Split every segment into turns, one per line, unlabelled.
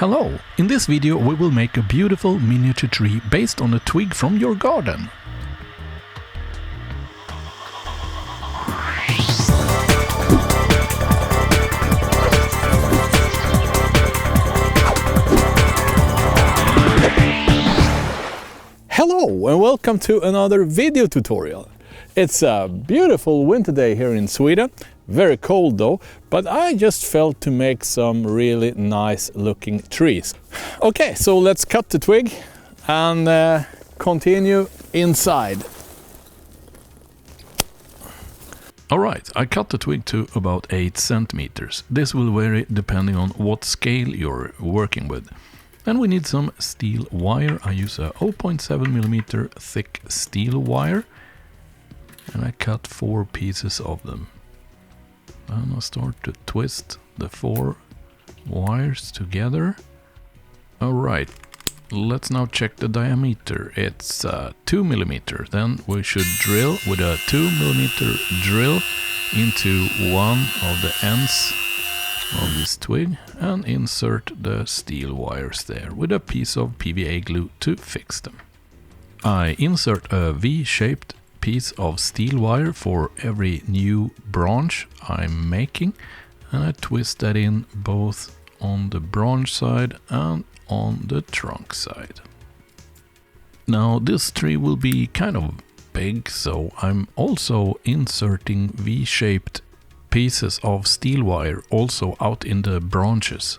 Hello! In this video we will make a beautiful miniature tree based on a twig from your garden.
Hello and welcome to another video tutorial. It's a beautiful winter day here in Sweden, very cold though, but I just felt to make some really nice looking trees. Okay, so let's cut the twig and continue inside.
Alright, I cut the twig to about 8 centimeters. This will vary depending on what scale you're working with. Then we need some steel wire. I use a 0.7mm thick steel wire and I cut 4 pieces of them. Then I start to twist the 4 wires together. Alright, let's now check the diameter. It's 2mm. Then we should drill with a 2mm drill into one of the ends of this twig and insert the steel wires there with a piece of PVA glue to fix them. I insert a V-shaped piece of steel wire for every new branch I'm making, and I twist that in both on the branch side and on the trunk side. Now this tree will be kind of big, so I'm also inserting V-shaped pieces of steel wire also out in the branches.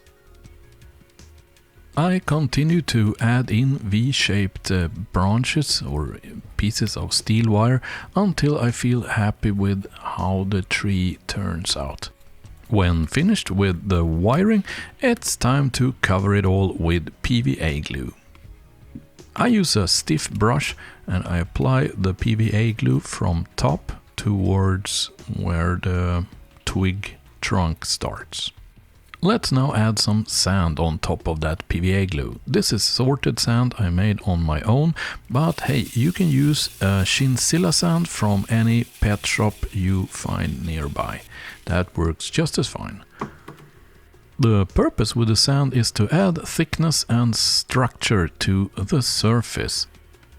I continue to add in V-shaped branches or pieces of steel wire until I feel happy with how the tree turns out. When finished with the wiring, it's time to cover it all with PVA glue. I use a stiff brush and I apply the PVA glue from top towards where the twig trunk starts. Let's now add some sand on top of that PVA glue. This is sorted sand I made on my own, but hey, you can use chinchilla sand from any pet shop you find nearby. That works just as fine. The purpose with the sand is to add thickness and structure to the surface.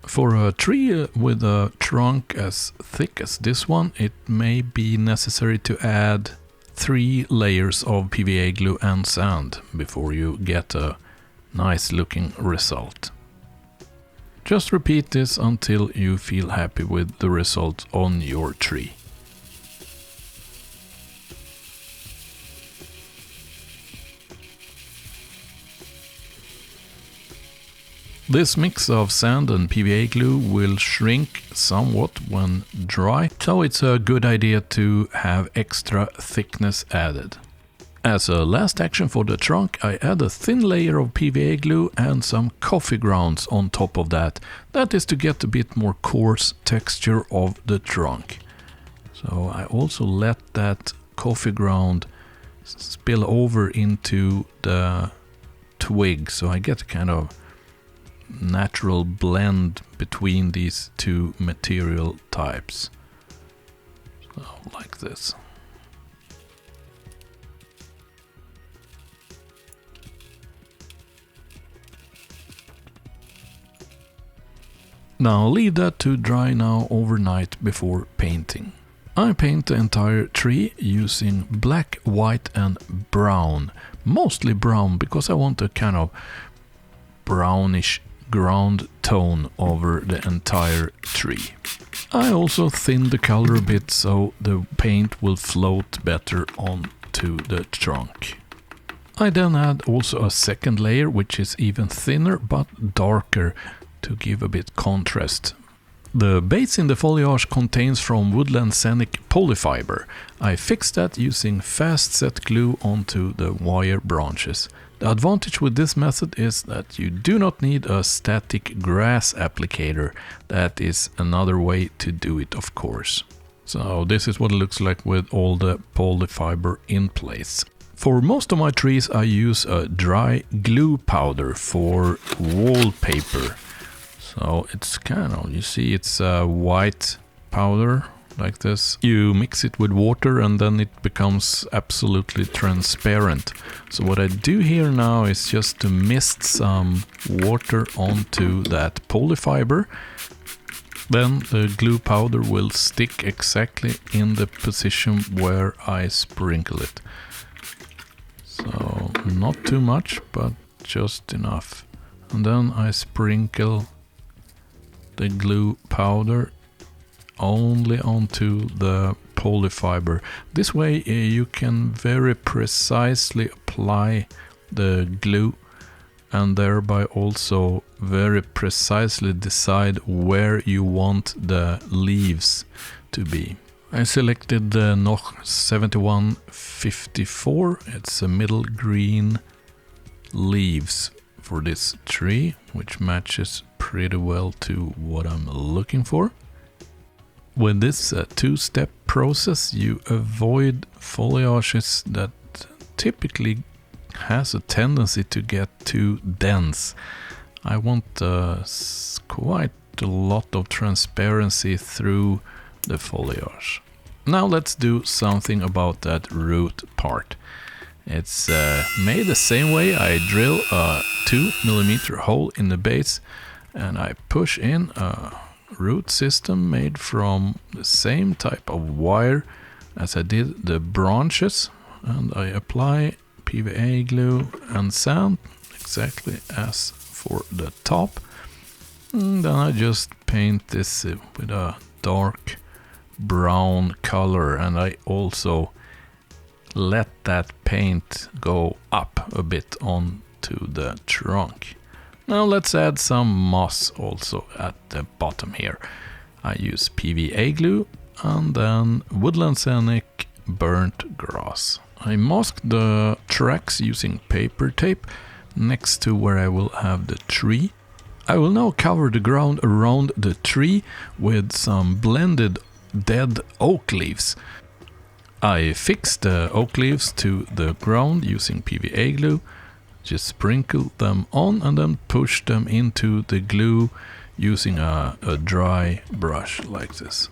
For a tree with a trunk as thick as this one, it may be necessary to add 3 layers of PVA glue and sand before you get a nice looking result. Just repeat this until you feel happy with the result on your tree. This mix of sand and PVA glue will shrink somewhat when dry, so it's a good idea to have extra thickness added. As a last action for the trunk, I add a thin layer of PVA glue and some coffee grounds on top of that. That is to get a bit more coarse texture of the trunk. So I also let that coffee ground spill over into the twig, so I get a kind of natural blend between these two material types. So, like this. Now leave that to dry now overnight before painting. I paint the entire tree using black, white and brown. Mostly brown because I want a kind of brownish ground tone over the entire tree. I also thin the color a bit so the paint will float better onto the trunk. I then add also a second layer which is even thinner but darker to give a bit contrast. The base in the foliage contains from Woodland Scenic polyfiber. I fixed that using fast set glue onto the wire branches. The advantage with this method is that you do not need a static grass applicator. That is another way to do it, of course. So this is what it looks like with all the polyfiber in place. For most of my trees I use a dry glue powder for wallpaper. So it's kind of, you see it's a white powder like this. You mix it with water and then it becomes absolutely transparent. So what I do here now is just to mist some water onto that polyfiber. Then the glue powder will stick exactly in the position where I sprinkle it. So not too much, but just enough. And then I sprinkle the glue powder only onto the polyfiber. This way you can very precisely apply the glue and thereby also very precisely decide where you want the leaves to be. I selected the Noch 7154. It's a middle green leaves for this tree, which matches pretty well to what I'm looking for. With this two-step process, you avoid foliages that typically has a tendency to get too dense. I want quite a lot of transparency through the foliage. Now let's do something about that root part. It's made the same way. I drill a 2mm hole in the base and I push in a root system made from the same type of wire as I did the branches, and I apply PVA glue and sand exactly as for the top. And then I just paint this with a dark brown color, and I also let that paint go up a bit onto the trunk. Now let's add some moss also at the bottom here. I use PVA glue and then woodland scenic burnt grass. I masked the tracks using paper tape next to where I will have the tree. I will now cover the ground around the tree with some blended dead oak leaves. I fixed the oak leaves to the ground using PVA glue. Just sprinkle them on and then push them into the glue using a dry brush like this.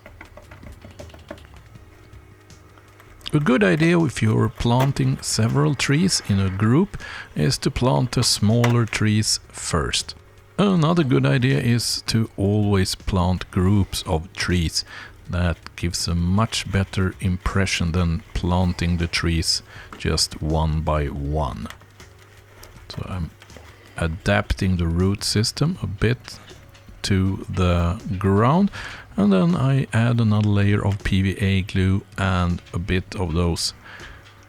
A good idea if you're planting several trees in a group is to plant the smaller trees first. Another good idea is to always plant groups of trees. That gives a much better impression than planting the trees just one by one. So I'm adapting the root system a bit to the ground, and then I add another layer of PVA glue and a bit of those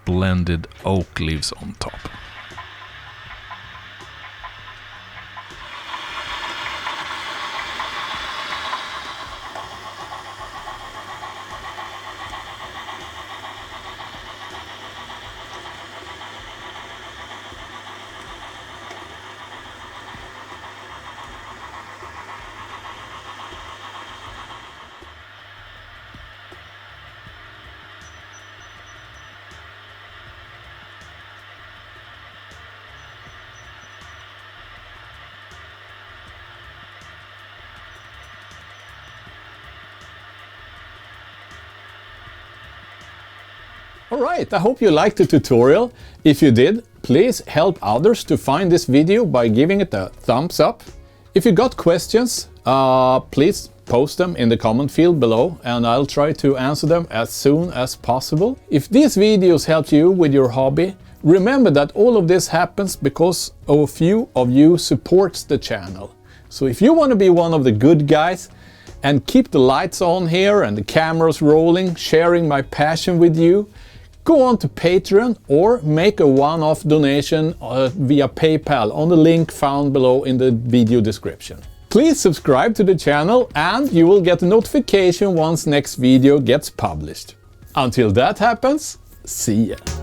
blended oak leaves on top.
Alright, I hope you liked the tutorial. If you did, please help others to find this video by giving it a thumbs up. If you got questions, please post them in the comment field below and I'll try to answer them as soon as possible. If these videos helped you with your hobby, remember that all of this happens because a few of you supports the channel. So if you want to be one of the good guys and keep the lights on here and the cameras rolling, sharing my passion with you, go on to Patreon or make a one-off donation via PayPal on the link found below in the video description. Please subscribe to the channel and you will get a notification once next video gets published. Until that happens, see ya!